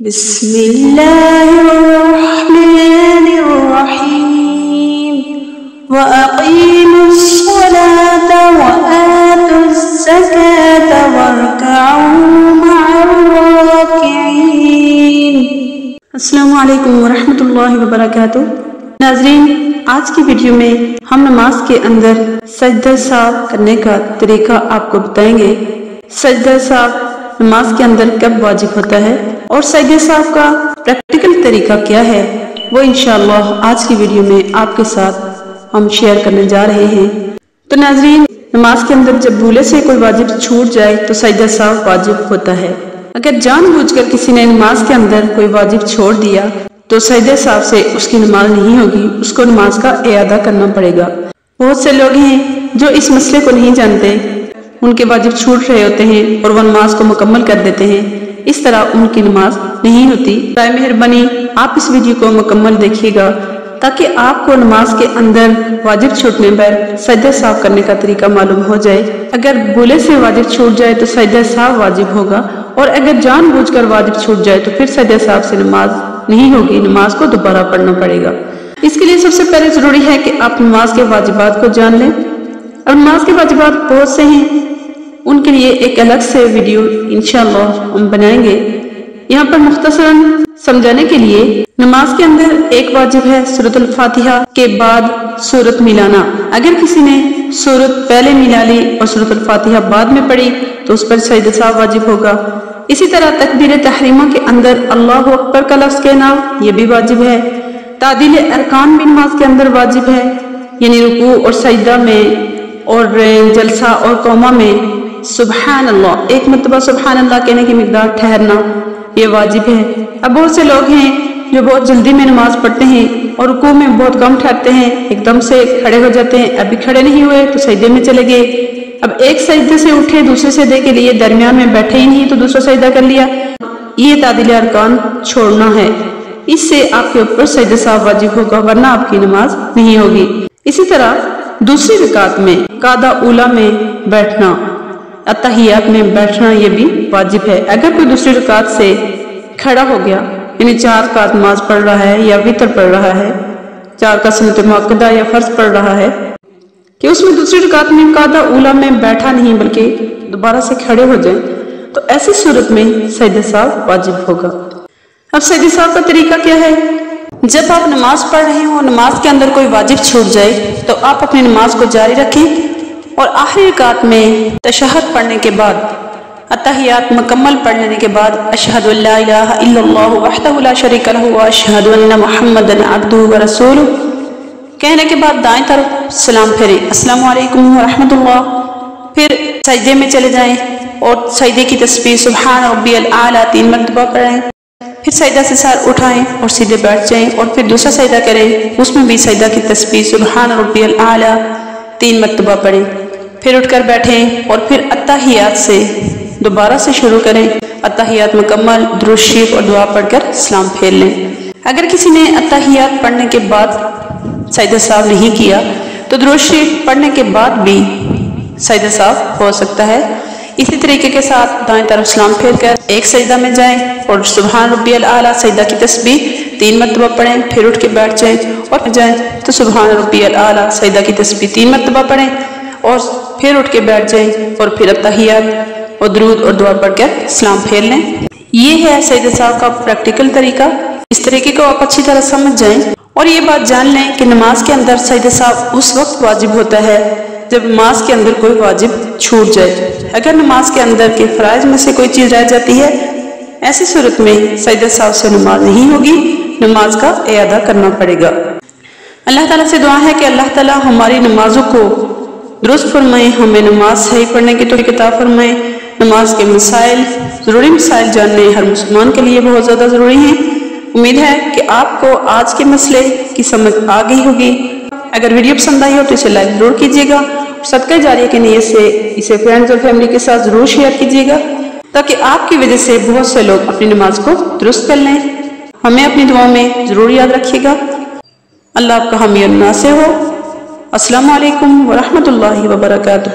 بسم اللہ الرحمن الرحیم وَأَقِيمُوا الصَّلَاةَ وَآتُوا الزَّكَاةَ وَارْكَعُوا مَعَ الرَّاكِعِينَ۔ السلام علیکم ورحمۃ اللہ وبرکاتہ۔ ناظرین، آج کی ویڈیو میں ہم نماز کے اندر سجدہ سہو کرنے کا طریقہ آپ کو بتائیں گے۔ سجدہ سہو نماز کے اندر کب واجب ہوتا ہے اور سجدہ سہو کا پریکٹیکل طریقہ کیا ہے، وہ انشاءاللہ آج کی ویڈیو میں آپ کے ساتھ ہم شیئر کرنے جا رہے ہیں۔ تو ناظرین، نماز کے اندر جب بھولے سے کوئی واجب چھوٹ جائے تو سجدہ سہو واجب ہوتا ہے۔ اگر جان بوجھ کر کسی نے نماز کے اندر کوئی واجب چھوڑ دیا تو سجدہ سہو سے اس کی نماز نہیں ہوگی، اس کو نماز کا اعادہ کرنا پڑے گا۔ بہت سے لوگ ہیں جو اس مسئلے کو نہیں جانتے، ان کے واجب چھوٹ رہے ہوتے ہیں اور وہ نماز کو مکمل کر دیتے ہیں، اس طرح ان کی نماز نہیں ہوتی۔ برائے مہربانی آپ اس ویڈیو کو مکمل دیکھیے گا تاکہ آپ کو نماز کے اندر واجب چھوٹنے پر سجدہ سہو کرنے کا طریقہ معلوم ہو جائے۔ اگر بھولے سے واجب چھوٹ جائے تو سجدہ سہو واجب ہوگا، اور اگر جان بوجھ کر واجب چھوٹ جائے تو پھر سجدہ سہو سے نماز نہیں ہوگی، نماز کو دوبارہ پڑھنا پڑے گا۔ اس کے لیے سب سے پہلے ضروری ہے کہ آپ نماز کے واجبات کو جان لیں۔ اور نماز کے واجبات بہت سے ہیں، ان کے لیے ایک الگ سے ویڈیو انشاءاللہ ہم بنائیں گے۔ یہاں پر مختصراً سمجھانے کے لیے، نماز کے اندر ایک واجب ہے سورۃ الفاتحہ کے بعد سورت ملانا۔ اگر کسی نے سورت پہلے ملا لی اور سورۃ الفاتحہ بعد میں پڑھی تو اس پر سجدہ سہو واجب ہوگا۔ اسی طرح تکبیر تحریمہ کے اندر اللہ اکبر کا لفظ کہنا یہ بھی واجب ہے۔ تعدیل ارکان بھی نماز کے اندر واجب ہے، یعنی رکوع اور سجدہ میں اور جلسہ اور قومہ میں سبحان اللہ، ایک مرتبہ سبحان اللہ کہنے کی مقدار ٹھہرنا یہ واجب ہے۔ اب بہت سے لوگ ہیں جو بہت جلدی میں نماز پڑھتے ہیں اور رکوع میں بہت کم ٹھہرتے ہیں، ایک دم سے کھڑے ہو جاتے ہیں، ابھی کھڑے نہیں ہوئے تو سجدے میں چلے گئے، اب ایک سجدے سے اٹھے دوسرے سجدے کے لیے، درمیان میں بیٹھے ہی نہیں تو دوسرا سجدہ کر لیا۔ یہ تعدیل ارکان چھوڑنا ہے، اس سے آپ کے اوپر سجدہ سہو واجب ہوگا، ورنہ آپ کی نماز نہیں ہوگی۔ اسی طرح دوسری رکعت میں قعدہ اولیٰ میں بیٹھنا، اتحیات میں بیٹھنا یہ بھی واجب ہے۔ اگر کوئی دوسری رکعت سے کھڑا ہو گیا، یعنی 4 رکعت نماز پڑھ رہا ہے یا وتر پڑھ رہا ہے، 4 کا سنت مؤکدہ یا فرض پڑھ رہا ہے، کہ اس میں دوسری رکعت میں قعدہ اولیٰ میں بیٹھا نہیں بلکہ دوبارہ سے کھڑے ہو جائیں تو ایسی صورت میں سجدہ سہو واجب ہوگا۔ اب سجدہ سہو کا طریقہ کیا ہے؟ جب آپ نماز پڑھ رہے ہوں اور نماز کے اندر کوئی واجب چھوٹ جائے تو آپ اپنی نماز کو جاری رکھیں اور آخری رکعت میں تشہد پڑھنے کے بعد، اتحیات مکمل پڑھ لینے کے بعد، اشہد ان لا الہ الا اللہ وحدہ لا شریک لہ واشہد ان محمدا عبدہ ورسولہ کہنے کے بعد دائیں طرف سلام پھیریں، السلام علیکم ورحمۃ اللہ، پھر سجدے میں چلے جائیں اور سجدے کی تسبیح سبحان ربی الاعلیٰ 3 مرتبہ پڑھیں، پھر سجدہ سے سر اٹھائیں اور سیدھے بیٹھ جائیں اور پھر دوسرا سجدہ کریں، اس میں بھی سجدہ کی تسبیح سبحان ربی الاعلیٰ 3 مرتبہ پڑھیں، پھر اٹھ کر بیٹھیں اور پھر اتحیات سے دوبارہ سے شروع کریں، اتحیات مکمل، درود شریف اور دعا پڑھ کر سلام پھیر لیں۔ اگر کسی نے اتحیات پڑھنے کے بعد سجدہ سہو نہیں کیا تو درود شریف پڑھنے کے بعد بھی سجدہ سہو ہو سکتا ہے۔ اسی طریقے کے ساتھ دائیں طرف سلام پھیر کر ایک سجدہ میں جائیں اور سبحان ربی الاعلیٰ سجدہ کی تسبیح 3 مرتبہ پڑھیں، پھر اٹھ کے بیٹھ جائیں اور جائیں تو سبحان ربی الاعلیٰ سجدہ کی تسبیح 3 مرتبہ پڑھیں اور پھر اٹھ کے بیٹھ جائیں اور پھر اتحیات اور درود اور دعا پڑھ کر سلام پھیر لیں۔ یہ ہے سجدہ سہو کا پریکٹیکل طریقہ۔ اس طریقے کو آپ اچھی طرح سمجھ جائیں اور یہ بات جان لیں کہ نماز کے اندر سجدہ سہو اس وقت واجب ہوتا ہے جب نماز کے اندر کوئی واجب چھوٹ جائے۔ اگر نماز کے اندر کے فرائض میں سے کوئی چیز رہ جاتی ہے، ایسی صورت میں سجدہ سہو سے نماز نہیں ہوگی، نماز کا اعادہ کرنا پڑے گا۔ اللہ تعالیٰ سے دعا ہے کہ اللہ تعالیٰ ہماری نمازوں کو درست فرمائیں، ہمیں نماز صحیح پڑھنے کی توفیق عطا فرمائیں۔ نماز کے مسائل، ضروری مسائل جاننے ہر مسلمان کے لیے بہت زیادہ ضروری ہیں۔ امید ہے کہ آپ کو آج کے مسئلے کی سمجھ آ گئی ہوگی۔ اگر ویڈیو پسند آئی ہو تو اسے لائک ضرور کیجیے گا، صدقہ جاریہ کی نیت سے اسے فرینڈز اور فیملی کے ساتھ ضرور شیئر کیجیے گا تاکہ آپ کی وجہ سے بہت سے لوگ اپنی نماز کو درست کر لیں۔ ہمیں اپنی دعا میں ضرور یاد رکھیے گا۔ اللہ آپ کا حامی اور ناصر ہو۔ السلام علیکم ورحمۃ اللہ وبرکاتہ۔